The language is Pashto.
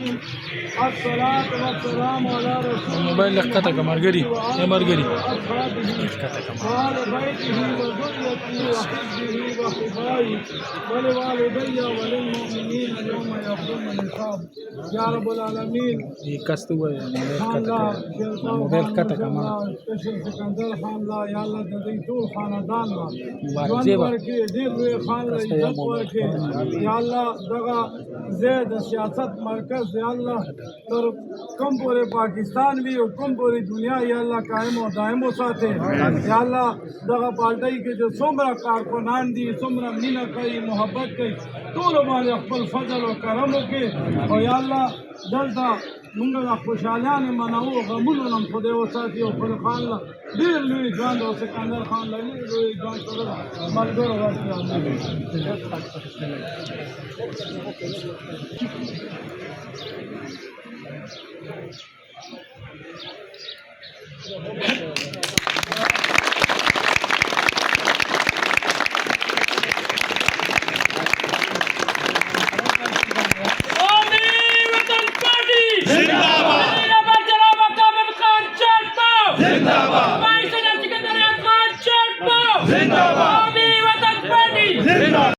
الرحيم. الصلاة والسلام على رسول موبایل لقطه کا مرګري مرګري وأصحابه وآل بيته وذريته وحزبه وحبائه ولوالدي وللمؤمنين يوم يقوم الحساب. يا رب العالمين. یہ کست ہوا ہے موبایل کته کما سپیشل سکندر خان لا یا الله د دې ټول خاندان لا ژوند ورکړي ډېر لوی خان له عزت ورکړي یا الله دغه زید سیاست مرکز یا الله تر کوم پورې پاکستان وی او کوم پورې دنیا یا الله قائم او دائم وساته یا الله دغه پالټي کې چې څومره کارکنان دي څومره مینه کوي محبت کوي ټول باندې خپل فضل او کرم وکړي او یا الله دلته موږ د خوشحالیانې منو غمونو نه خدای وساتي او خپل خان له ډېر لوی ژوند او سکندر خان له ډېر لوی ژوند سره ملګرو जिंदाबाद।